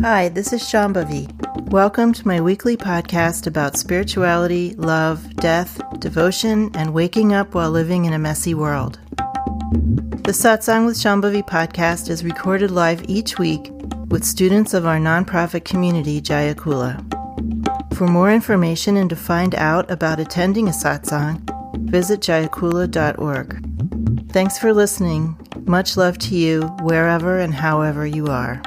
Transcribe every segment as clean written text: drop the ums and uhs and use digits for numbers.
Hi, this is Shambhavi. Welcome to my weekly podcast about spirituality, love, death, devotion, and waking up while living in a messy world. The Satsang with Shambhavi podcast is recorded live each week with students of our nonprofit community, Jaya Kula. For more information and to find out about attending a satsang, visit jayakula.org. Thanks for listening. Much love to you, wherever and however you are.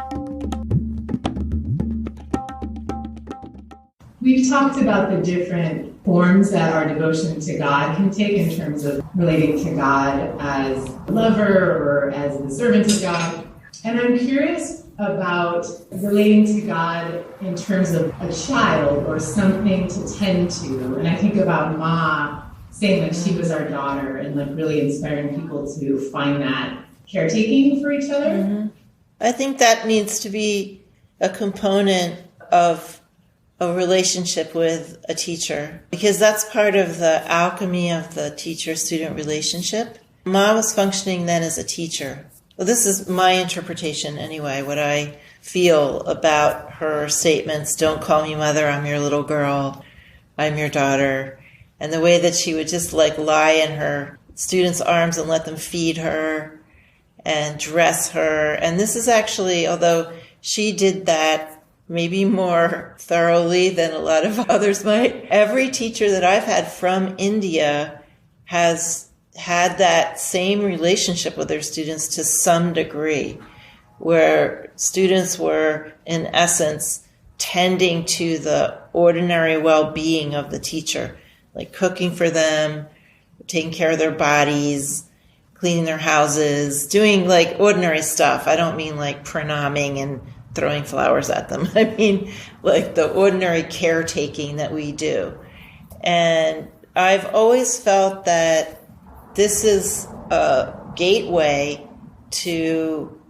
We've talked about the different forms that our devotion to God can take in terms of relating to God as a lover or as the servant of God. And I'm curious about relating to God in terms of a child or something to tend to. And I think about Ma saying that she was our daughter and like really inspiring people to find that caretaking for each other. Mm-hmm. I think that needs to be a component of a relationship with a teacher, because that's part of the alchemy of the teacher-student relationship. Ma was functioning then as a teacher. Well, this is my interpretation anyway, what I feel about her statements. Don't call me mother, I'm your little girl, I'm your daughter. And the way that she would just like lie in her students' arms and let them feed her and dress her. And this is actually, although she did that maybe more thoroughly than a lot of others might, every teacher that I've had from India has had that same relationship with their students to some degree, where students were, in essence, tending to the ordinary well-being of the teacher, like cooking for them, taking care of their bodies, cleaning their houses, doing like ordinary stuff. I don't mean like pranaming and throwing flowers at them. I mean like the ordinary caretaking that we do. And I've always felt that this is a gateway to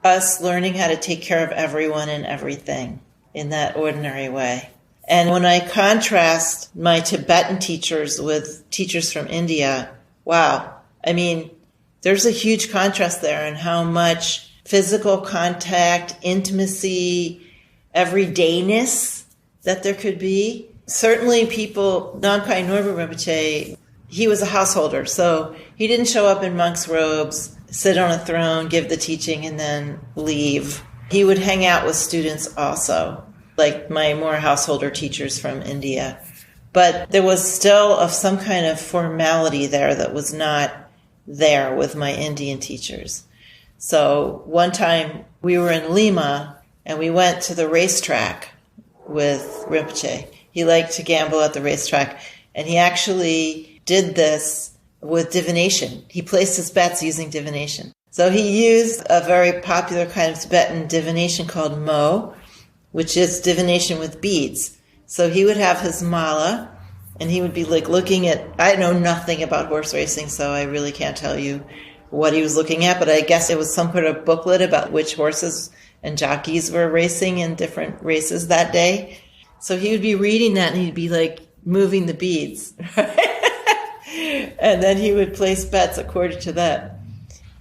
us learning how to take care of everyone and everything in that ordinary way. And when I contrast my Tibetan teachers with teachers from India, wow, I mean, there's a huge contrast there in how much physical contact, intimacy, everydayness that there could be. Certainly people, Namkhai Norbu Rinpoche, he was a householder, so he didn't show up in monk's robes, sit on a throne, give the teaching, and then leave. He would hang out with students also, like my more householder teachers from India. But there was still of some kind of formality there that was not there with my Indian teachers. So one time we were in Lima and we went to the racetrack with Rinpoche. He liked to gamble at the racetrack, and he actually did this with divination. He placed his bets using divination. So he used a very popular kind of Tibetan divination called Mo, which is divination with beads. So he would have his mala, and he would be like looking at, I know nothing about horse racing, so I really can't tell you what he was looking at, but I guess it was some kind of booklet about which horses and jockeys were racing in different races that day. So he would be reading that and he'd be like moving the beads, right? And then he would place bets according to that.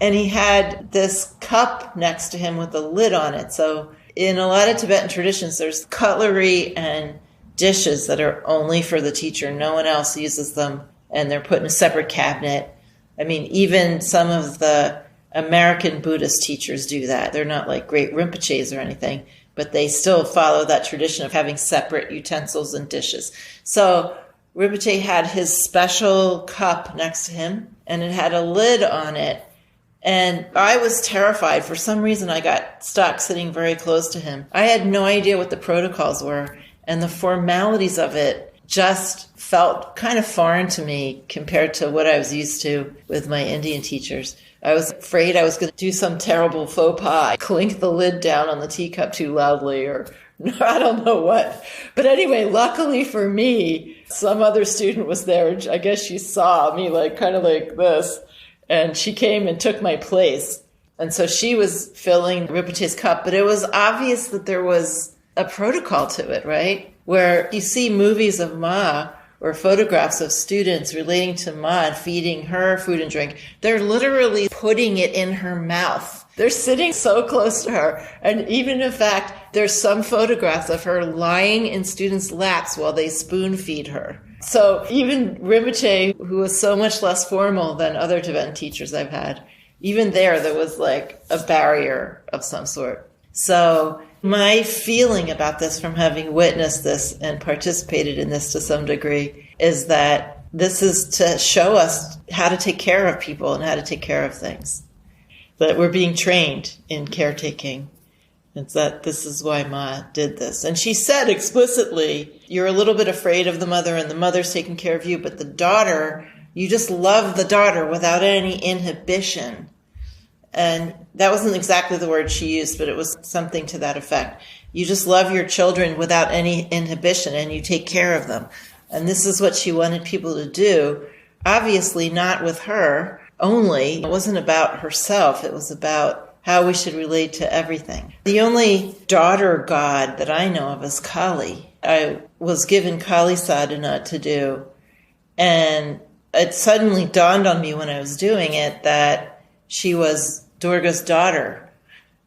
And he had this cup next to him with a lid on it. So in a lot of Tibetan traditions, there's cutlery and dishes that are only for the teacher. No one else uses them, and they're put in a separate cabinet. I mean, even some of the American Buddhist teachers do that. They're not like great Rinpoches or anything, but they still follow that tradition of having separate utensils and dishes. So Rinpoche had his special cup next to him, and it had a lid on it. And I was terrified. For some reason, I got stuck sitting very close to him. I had no idea what the protocols were, and the formalities of it just felt kind of foreign to me compared to what I was used to with my Indian teachers. I was afraid I was going to do some terrible faux pas, clink the lid down on the teacup too loudly, or I don't know what. But anyway, luckily for me, some other student was there. And I guess she saw me like kind of like this, and she came and took my place. And so she was filling Rinpoche's cup, but it was obvious that there was a protocol to it, right? Where you see movies of Ma or photographs of students relating to Ma and feeding her food and drink. They're literally putting it in her mouth They're sitting so close to her. And even in fact, there's some photographs of her lying in students' laps while they spoon feed her. So even Rinpoche, who was so much less formal than other Tibetan teachers I've had, even there was like a barrier of some sort. So my feeling about this from having witnessed this and participated in this to some degree is that this is to show us how to take care of people and how to take care of things. That we're being trained in caretaking. It's that this is why Ma did this. And she said explicitly, you're a little bit afraid of the mother and the mother's taking care of you, but the daughter, you just love the daughter without any inhibition. And that wasn't exactly the word she used, but it was something to that effect. You just love your children without any inhibition and you take care of them. And this is what she wanted people to do. Obviously not with her only. It wasn't about herself. It was about how we should relate to everything. The only daughter god that I know of is Kali. I was given Kali sadhana to do. And it suddenly dawned on me when I was doing it that she was Durga's daughter.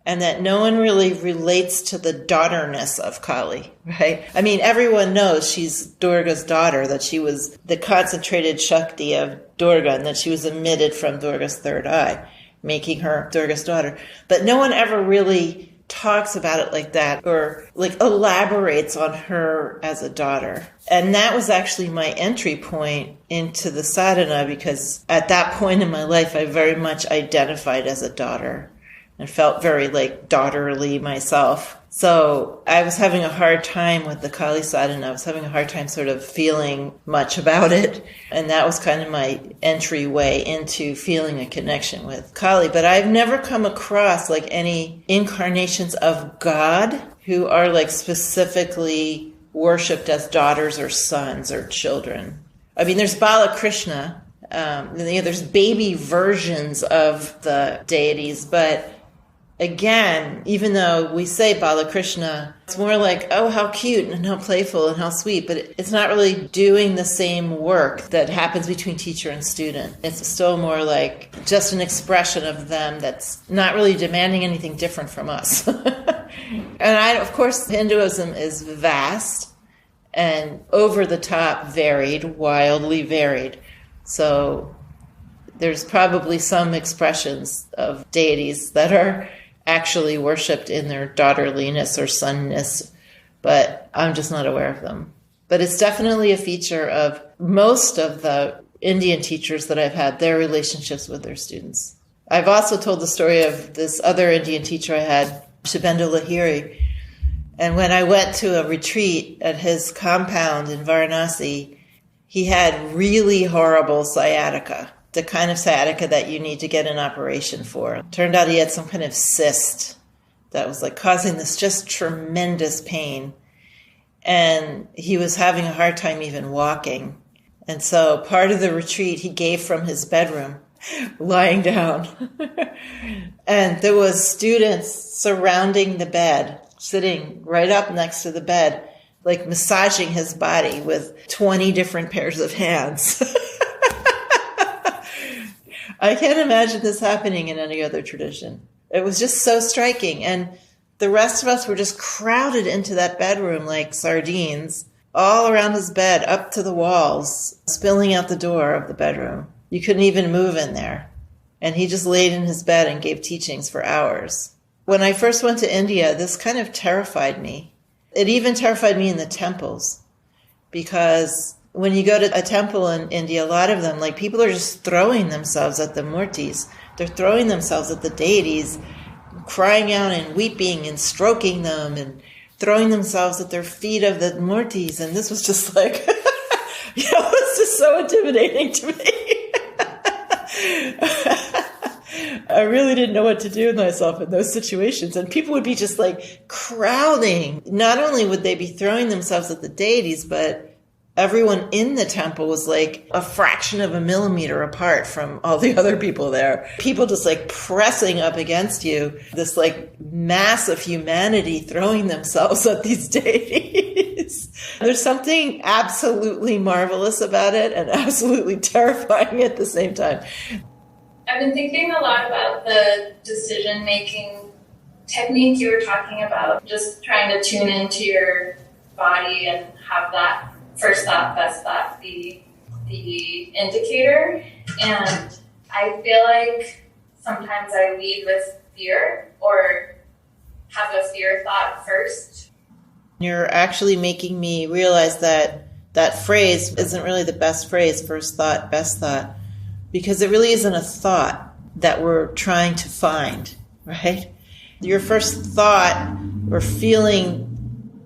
And that no one really relates to the daughterness of Kali, right? I mean, everyone knows she's Durga's daughter, that she was the concentrated Shakti of Durga, and that she was emitted from Durga's third eye, making her Durga's daughter. But no one ever really talks about it like that, or like elaborates on her as a daughter. And that was actually my entry point into the sadhana, because at that point in my life, I very much identified as a daughter. And felt very like daughterly myself. So I was having a hard time with the Kali sadhana. I was having a hard time sort of feeling much about it. And that was kind of my entryway into feeling a connection with Kali. But I've never come across like any incarnations of God who are like specifically worshipped as daughters or sons or children. I mean, there's Balakrishna. There's baby versions of the deities, but again, even though we say Balakrishna, it's more like, oh, how cute and how playful and how sweet, but it's not really doing the same work that happens between teacher and student. It's still more like just an expression of them that's not really demanding anything different from us. And of course, Hinduism is vast and over the top varied, wildly varied. So there's probably some expressions of deities that are actually worshipped in their daughterliness or sonness, but I'm just not aware of them. But it's definitely a feature of most of the Indian teachers that I've had, their relationships with their students. I've also told the story of this other Indian teacher I had, Shubhendu Lahiri, and when I went to a retreat at his compound in Varanasi, he had really horrible sciatica. The kind of sciatica that you need to get an operation for. Turned out he had some kind of cyst that was like causing this just tremendous pain. And he was having a hard time even walking. And so part of the retreat he gave from his bedroom, lying down. And there was students surrounding the bed, sitting right up next to the bed, like massaging his body with 20 different pairs of hands. I can't imagine this happening in any other tradition. It was just so striking. And the rest of us were just crowded into that bedroom like sardines, all around his bed, up to the walls, spilling out the door of the bedroom. You couldn't even move in there. And he just laid in his bed and gave teachings for hours. When I first went to India, this kind of terrified me. It even terrified me in the temples, because when you go to a temple in India, a lot of them, like, people are just throwing themselves at the murtis. They're throwing themselves at the deities, crying out and weeping and stroking them and throwing themselves at their feet of the murtis. And this was just like, it was just so intimidating to me. I really didn't know what to do with myself in those situations. And people would be just like crowding. Not only would they be throwing themselves at the deities, but everyone in the temple was like a fraction of a millimeter apart from all the other people there. People just like pressing up against you, this like mass of humanity throwing themselves at these deities. There's something absolutely marvelous about it and absolutely terrifying at the same time. I've been thinking a lot about the decision-making technique you were talking about, just trying to tune into your body and have that first thought, best thought be the indicator. And I feel like sometimes I lead with fear or have a fear thought first. You're actually making me realize that that phrase isn't really the best phrase, first thought, best thought, because it really isn't a thought that we're trying to find, right? Your first thought or feeling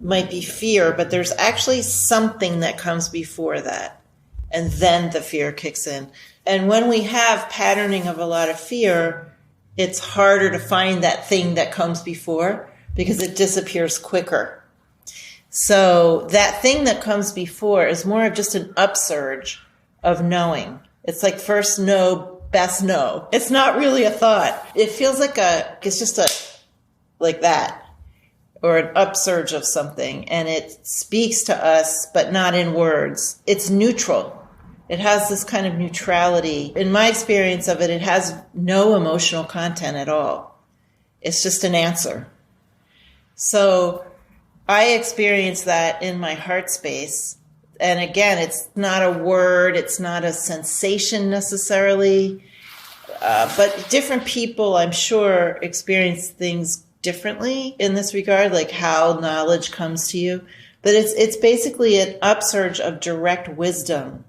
might be fear, but there's actually something that comes before that. And then the fear kicks in. And when we have patterning of a lot of fear, it's harder to find that thing that comes before because it disappears quicker. So that thing that comes before is more of just an upsurge of knowing. It's like first know, best know. It's not really a thought. It feels like it's just like that, or an upsurge of something, and it speaks to us, but not in words. It's neutral. It has this kind of neutrality. In my experience of it, it has no emotional content at all. It's just an answer. So I experience that in my heart space. And again, it's not a word, it's not a sensation necessarily, but different people, I'm sure, experience things differently in this regard, like how knowledge comes to you. But it's basically an upsurge of direct wisdom.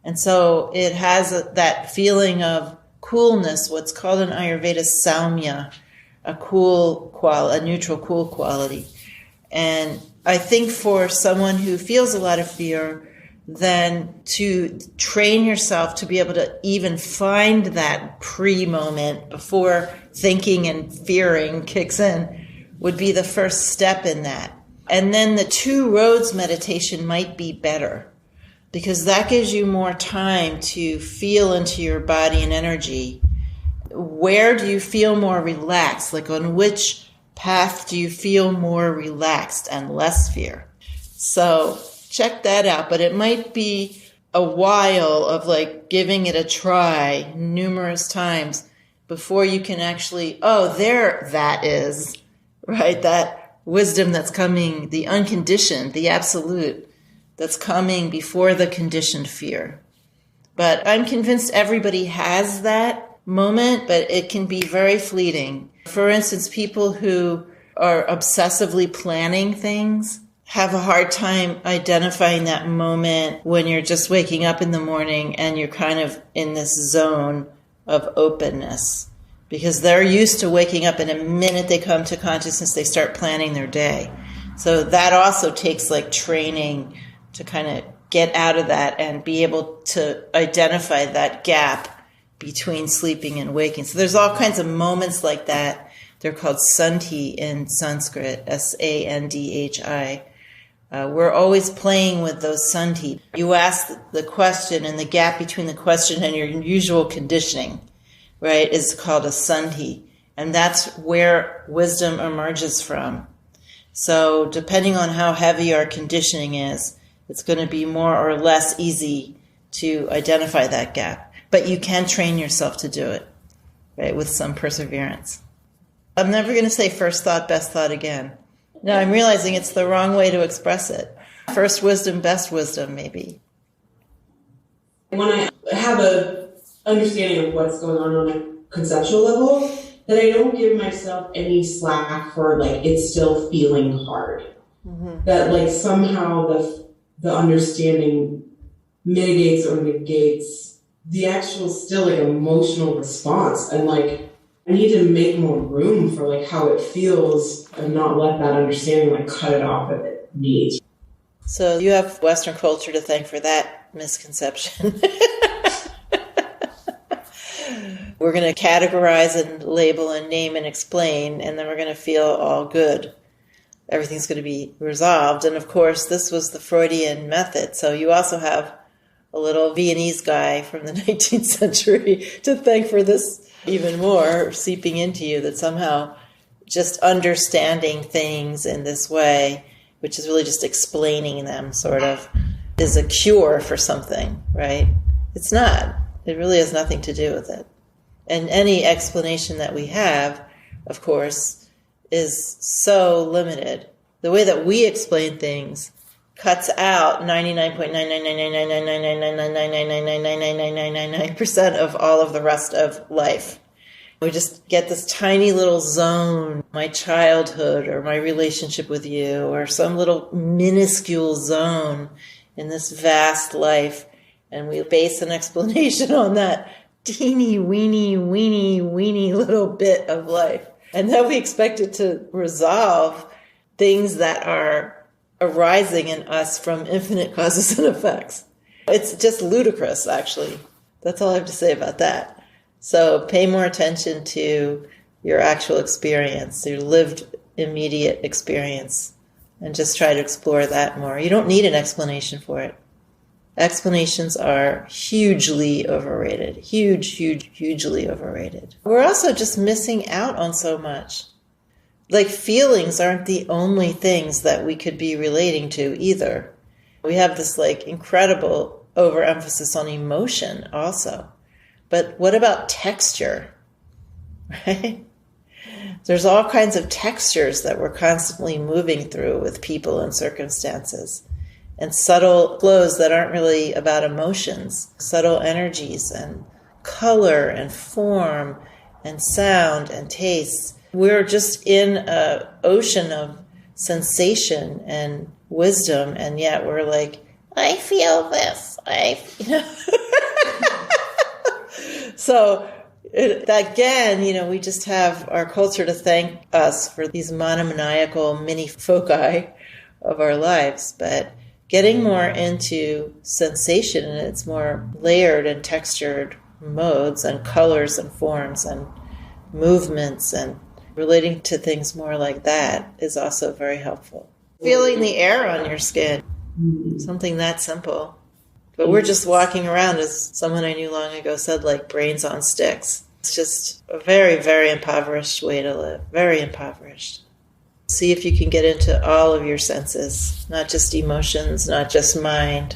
And so it has that feeling of coolness, what's called in Ayurveda saumya, a neutral cool quality. And I think for someone who feels a lot of fear, then to train yourself to be able to even find that pre-moment before thinking and fearing kicks in would be the first step in that. And then the two roads meditation might be better because that gives you more time to feel into your body and energy. Where do you feel more relaxed? Like on which path do you feel more relaxed and less fear? So check that out, but it might be a while of like giving it a try numerous times before you can actually, there that is, right? That wisdom that's coming, the unconditioned, the absolute, that's coming before the conditioned fear. But I'm convinced everybody has that moment, but it can be very fleeting. For instance, people who are obsessively planning things have a hard time identifying that moment when you're just waking up in the morning and you're kind of in this zone of openness because they're used to waking up and the minute they come to consciousness, they start planning their day. So that also takes like training to kind of get out of that and be able to identify that gap between sleeping and waking. So there's all kinds of moments like that. They're called sandhi in Sanskrit, Sandhi. We're always playing with those sandhi. You ask the question, and the gap between the question and your usual conditioning, right, is called a sandhi. And that's where wisdom emerges from. So depending on how heavy our conditioning is, it's going to be more or less easy to identify that gap. But you can train yourself to do it, right, with some perseverance. I'm never going to say first thought, best thought again. No, I'm realizing it's the wrong way to express it. First wisdom, best wisdom, maybe. When I have a understanding of what's going on a conceptual level, that I don't give myself any slack for, like, it's still feeling hard. Mm-hmm. That, like, somehow the understanding mitigates or negates the actual still, like, emotional response. And, like, I need to make more room for, like, how it feels and not let that understanding, like, cut it off if it needs. So you have Western culture to thank for that misconception. We're going to categorize and label and name and explain, and then we're going to feel all good. Everything's going to be resolved. And, of course, this was the Freudian method. So you also have a little Viennese guy from the 19th century to thank for this even more, seeping into you, that somehow just understanding things in this way, which is really just explaining them, sort of, is a cure for something, right? It's not. It really has nothing to do with it. And any explanation that we have, of course, is so limited. The way that we explain things cuts out 99.99999999999999999% of all of the rest of life. We just get this tiny little zone, my childhood or my relationship with you, or some little minuscule zone in this vast life, and we base an explanation on that teeny weeny little bit of life. And then we expect it to resolve things that are arising in us from infinite causes and effects. It's just ludicrous, actually. That's all I have to say about that. So pay more attention to your actual experience, your lived immediate experience, and just try to explore that more. You don't need an explanation for it. Explanations are hugely overrated. Hugely overrated. We're also just missing out on so much. Like, feelings aren't the only things that we could be relating to either. We have this incredible overemphasis on emotion also. But what about texture? Right? There's all kinds of textures that we're constantly moving through with people and circumstances. And subtle flows that aren't really about emotions, subtle energies and color and form and sound and taste. We're just in an ocean of sensation and wisdom, and yet we're like, I feel this. So again, we just have our culture to thank us for these monomaniacal mini foci of our lives, but getting more into sensation in its more layered and textured modes and colors and forms and movements and relating to things more like that is also very helpful. Feeling the air on your skin, something that simple. But we're just walking around, as someone I knew long ago said, like brains on sticks. It's just a very, very impoverished way to live. Very impoverished. See if you can get into all of your senses, not just emotions, not just mind.